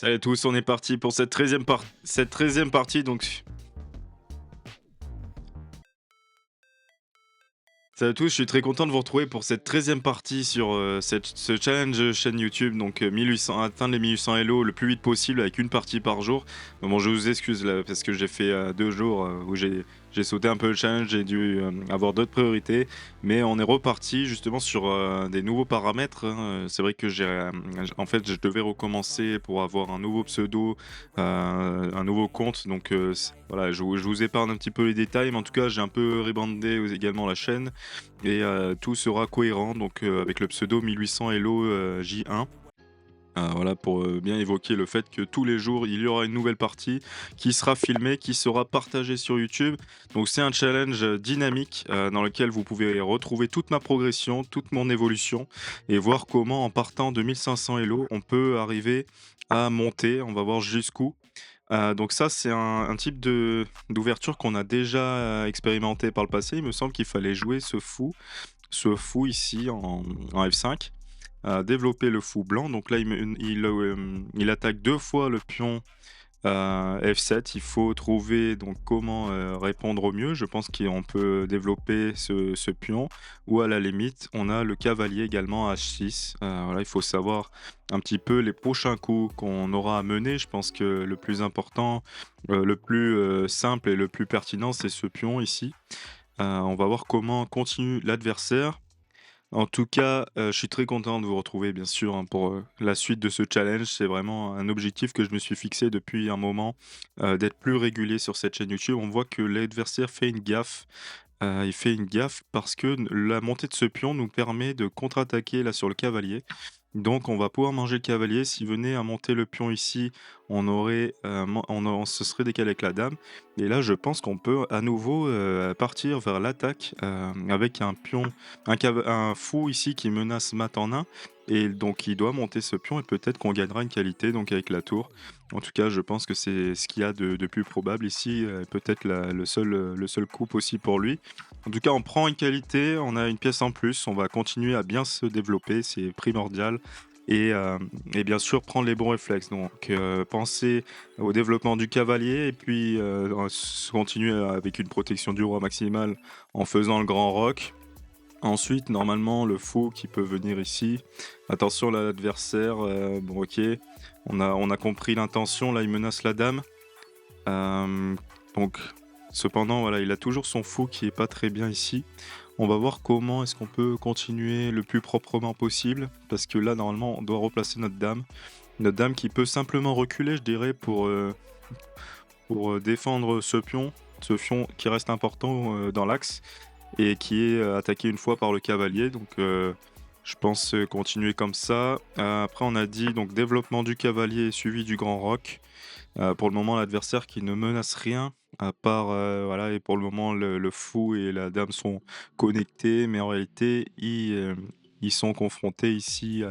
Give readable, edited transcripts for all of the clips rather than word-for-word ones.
Salut à tous, on est parti pour cette 13e partie. Salut à tous, je suis très content de vous retrouver pour cette 13e partie sur ce challenge chaîne YouTube. 1800, atteindre les 1800 Elo le plus vite possible avec une partie par jour. Bon, je vous excuse là parce que j'ai fait 2 jours où j'ai sauté un peu le challenge, j'ai dû avoir d'autres priorités. Mais on est reparti justement sur des nouveaux paramètres, hein. C'est vrai que en fait, je devais recommencer pour avoir un nouveau pseudo, un nouveau compte. Voilà, je vous épargne un petit peu les détails, mais en tout cas, j'ai un peu rebrandé également la chaîne et tout sera cohérent avec le pseudo 1800 Hello J1. Voilà pour bien évoquer le fait que tous les jours il y aura une nouvelle partie qui sera filmée, qui sera partagée sur YouTube. Donc c'est un challenge dynamique dans lequel vous pouvez retrouver toute ma progression, toute mon évolution et voir comment en partant de 1500 Elo on peut arriver à monter. On va voir jusqu'où. Donc ça, c'est un type d'ouverture qu'on a déjà expérimenté par le passé. Il me semble qu'il fallait jouer ce fou ici en F5, développer le fou blanc. Donc là, il attaque 2 fois le pion F7. Il faut trouver donc comment répondre au mieux. Je pense qu'on peut développer ce pion ou à la limite, on a le cavalier également H6. Voilà, il faut savoir un petit peu les prochains coups qu'on aura à mener. Je pense que le plus important, le plus simple et le plus pertinent, c'est ce pion ici. On va voir comment continue l'adversaire. En tout cas, je suis très content de vous retrouver bien sûr, hein, pour la suite de ce challenge. C'est vraiment un objectif que je me suis fixé depuis un moment, d'être plus régulier sur cette chaîne YouTube. On voit que l'adversaire fait une gaffe, il fait une gaffe parce que la montée de ce pion nous permet de contre-attaquer là sur le cavalier. Donc on va pouvoir manger le cavalier. S'il venait à monter le pion ici, on se serait décalé avec la dame et là je pense qu'on peut à nouveau, partir vers l'attaque, avec un fou ici qui menace mat en 1 et donc il doit monter ce pion et peut-être qu'on gagnera une qualité donc avec la tour. En tout cas, je pense que c'est ce qu'il y a de plus probable ici, peut-être le seul coup possible pour lui. En tout cas, on prend une qualité, on a une pièce en plus, on va continuer à bien se développer, c'est primordial et bien sûr prendre les bons réflexes. Penser au développement du cavalier et puis, continuer avec une protection du roi maximale en faisant le grand roc. Ensuite, normalement, le fou qui peut venir ici. Attention là, l'adversaire, bon OK, on a compris l'intention, là il menace la dame. Hem, donc cependant, voilà, il a toujours son fou qui est pas très bien ici. On va voir comment est-ce qu'on peut continuer le plus proprement possible, parce que là, normalement, on doit replacer notre dame. Notre dame qui peut simplement reculer, je dirais, pour défendre ce pion qui reste important, dans l'axe et qui est, attaqué une fois par le cavalier. Je pense, continuer comme ça. Après on a dit donc développement du cavalier suivi du grand roc. Pour le moment, l'adversaire qui ne menace rien à part, voilà et pour le moment le fou et la dame sont connectés, mais en réalité ils sont confrontés ici,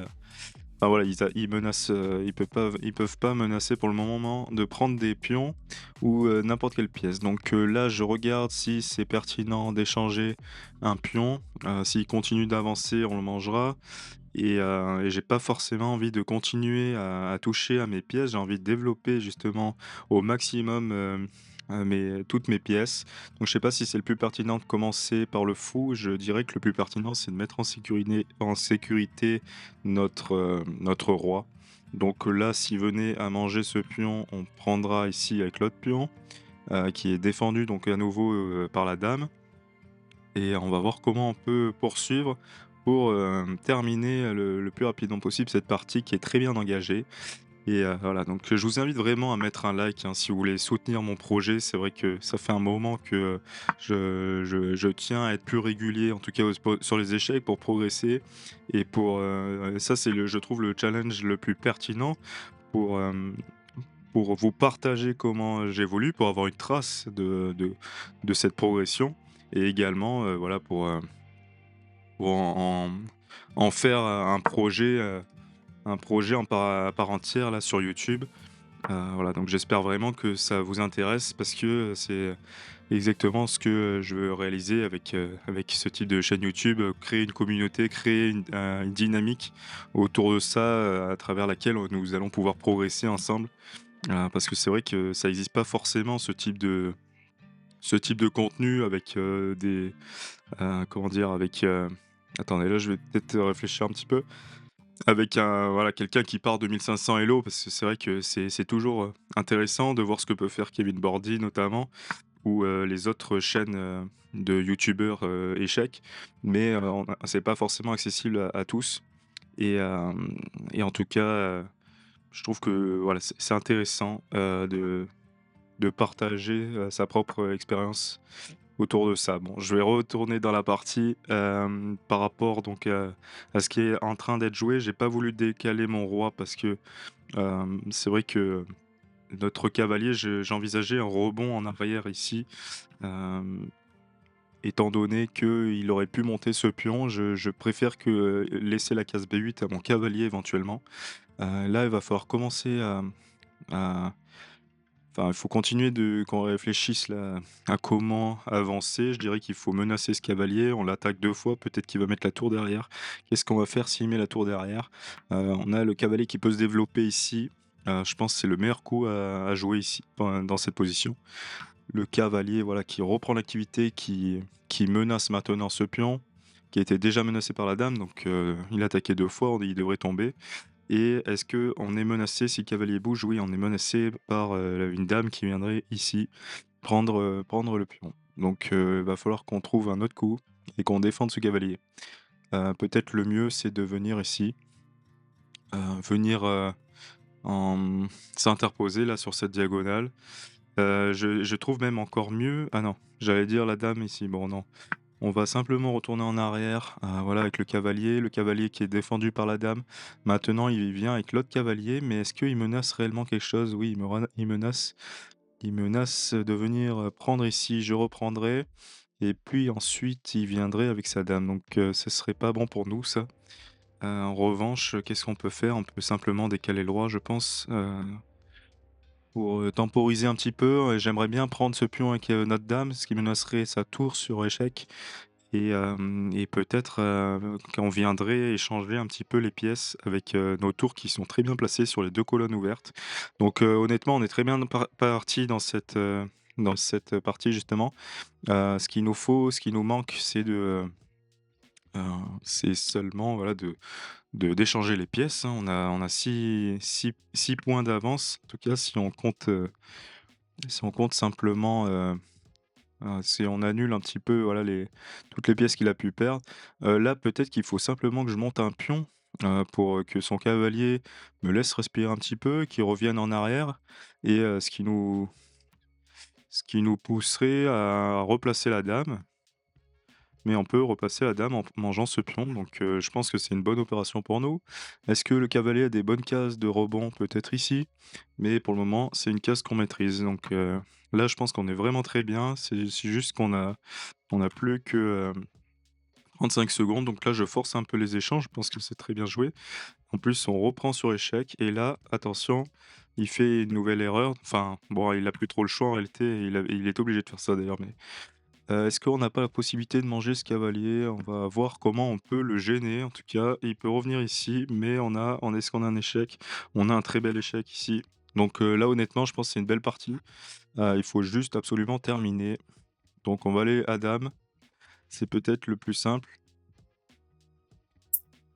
enfin voilà, ils menacent, ils peuvent pas menacer pour le moment de prendre des pions ou, n'importe quelle pièce. Là, je regarde si c'est pertinent d'échanger un pion. S'il continue d'avancer, on le mangera et j'ai pas forcément envie de continuer à toucher à mes pièces. J'ai envie de développer justement au maximum, toutes mes pièces. Donc je sais pas si c'est le plus pertinent de commencer par le fou. Je dirais que le plus pertinent, c'est de mettre en sécurité notre roi. Là, s'il venait à manger ce pion, on prendra ici avec l'autre pion, qui est défendu donc à nouveau, par la dame et on va voir comment on peut poursuivre pour, terminer le plus rapidement possible cette partie qui est très bien engagée voilà je vous invite vraiment à mettre un like, hein, si vous voulez soutenir mon projet. C'est vrai que ça fait un moment que, je tiens à être plus régulier, en tout cas sur les échecs pour progresser et ça c'est je trouve le challenge le plus pertinent pour, pour vous partager comment j'évolue, pour avoir une trace de cette progression et également, voilà pour en faire, un projet à part entière là sur YouTube. Voilà donc j'espère vraiment que ça vous intéresse parce que, exactement ce que, je veux réaliser avec ce type de chaîne YouTube, créer une communauté, créer une dynamique autour de ça, à travers laquelle, nous allons pouvoir progresser ensemble. Parce que c'est vrai que ça existe pas forcément ce type de contenu avec, comment dire? Attendez, là, je vais peut-être réfléchir un petit peu. Avec voilà, quelqu'un qui part de 1 500 Elo, parce que c'est vrai que c'est toujours, intéressant de voir ce que peut faire Kevin Bordy notamment, ou les autres chaînes, de youtubeurs, échecs. Mais c'est pas forcément accessible à tous, et en tout cas, je trouve que voilà, c'est intéressant, de partager, sa propre expérience autour de ça. Bon, je vais retourner dans la partie, par rapport donc, à ce qui est en train d'être joué. J'ai pas voulu décaler mon roi parce que, c'est vrai que notre cavalier, j'envisageais un rebond en arrière ici, hem, étant donné qu'il aurait pu monter ce pion. Je préfère que laisser la case B8 à mon cavalier éventuellement. Là, il va falloir commencer à enfin, il faut continuer qu'on réfléchisse là à comment avancer. Je dirais qu'il faut menacer ce cavalier. On l'attaque 2 fois, peut-être qu'il va mettre la tour derrière. Qu'est-ce qu'on va faire s'il met la tour derrière? On a le cavalier qui peut se développer ici. Je pense que c'est le meilleur coup à jouer ici, dans cette position. Le cavalier, voilà, qui reprend l'activité, qui menace maintenant ce pion, qui a été déjà menacé par la dame, donc il a attaqué 2 fois, il devrait tomber. Et est-ce qu'on est menacé si le cavalier bouge? Oui, on est menacé par, une dame qui viendrait ici prendre le pion. Donc va falloir qu'on trouve un autre coup et qu'on défende ce cavalier. Peut-être le mieux, c'est de venir ici, venir, en s'interposer là sur cette diagonale. Je trouve même encore mieux, ah non, j'allais dire la dame ici, bon non. On va simplement retourner en arrière, voilà, avec le cavalier qui est défendu par la dame. Maintenant, il vient avec l'autre cavalier, mais est-ce qu'il menace réellement quelque chose? Oui, il menace de venir, prendre ici. Je reprendrai, et puis ensuite il viendrait avec sa dame, donc ce serait pas bon pour nous ça. En revanche, qu'est-ce qu'on peut faire? On peut simplement décaler le roi, je pense, pour, temporiser un petit peu. J'aimerais bien prendre ce pion avec, notre dame, ce qui menacerait sa tour sur échec. Et peut-être, qu'on viendrait échanger un petit peu les pièces avec, nos tours qui sont très bien placées sur les 2 colonnes ouvertes. Donc, honnêtement, on est très bien parti dans cette partie justement. Ce qui nous manque, c'est seulement, voilà, d'échanger les pièces, hein. On a 6 points d'avance. En tout cas, si on compte simplement, si on annule un petit peu, voilà, toutes les pièces qu'il a pu perdre. Là, peut-être qu'il faut simplement que je monte un pion, pour, que son cavalier me laisse respirer un petit peu, qu'il revienne en arrière, et ce qui nous pousserait à replacer la dame. Mais on peut replacer la dame en mangeant ce pion, donc je pense que c'est une bonne opération pour nous. Est-ce que le cavalier a des bonnes cases de rebond? Peut-être ici, mais pour le moment, c'est une case qu'on maîtrise, donc là, je pense qu'on est vraiment très bien. C'est juste qu'on a plus que, 35 secondes, donc là, je force un peu les échanges, je pense que c'est très bien joué. En plus, on reprend sur échec, et là, attention, il fait une nouvelle erreur. Enfin, bon, il a plus trop le choix en réalité, il est obligé de faire ça d'ailleurs, mais est-ce qu'on n'a pas la possibilité de manger ce cavalier? On va voir comment on peut le gêner. En tout cas, il peut revenir ici, mais est-ce qu'on a un échec? On a un très bel échec ici. Donc là, honnêtement, je pense que c'est une belle partie. Il faut juste absolument terminer. Donc on va aller à dame, c'est peut-être le plus simple.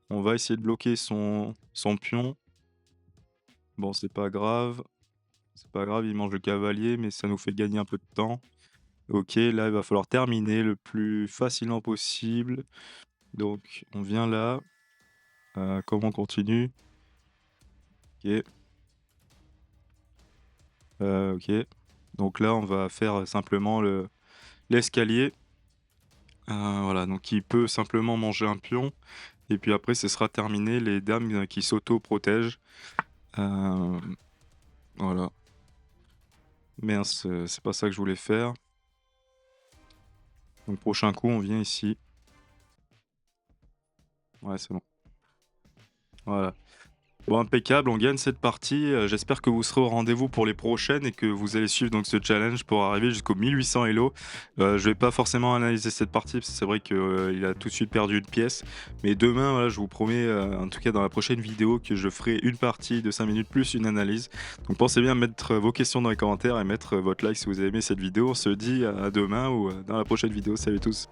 On va essayer de bloquer son pion. Bon, c'est pas grave, il mange le cavalier, mais ça nous fait gagner un peu de temps. OK, là, il va falloir terminer le plus facilement possible. Donc on vient là. Comment on continue? OK, OK. Donc là, on va faire simplement l'escalier. Voilà, donc il peut simplement manger un pion, et puis après ce sera terminé, les dames, qui s'auto-protègent. Hem, voilà. Mince, c'est pas ça que je voulais faire. Donc prochain coup, on vient ici. Ouais, c'est bon. Voilà. Bon, impeccable, on gagne cette partie. J'espère que vous serez au rendez-vous pour les prochaines et que vous allez suivre donc ce challenge pour arriver jusqu'aux 1800 Elo. Je vais pas forcément analyser cette partie parce que c'est vrai qu'il a tout de suite perdu une pièce. Mais demain, voilà, je vous promets, en tout cas dans la prochaine vidéo, que je ferai une partie de 5 minutes plus une analyse. Donc pensez bien à mettre vos questions dans les commentaires et mettre votre like si vous avez aimé cette vidéo. On se dit à demain ou dans la prochaine vidéo. Salut tous.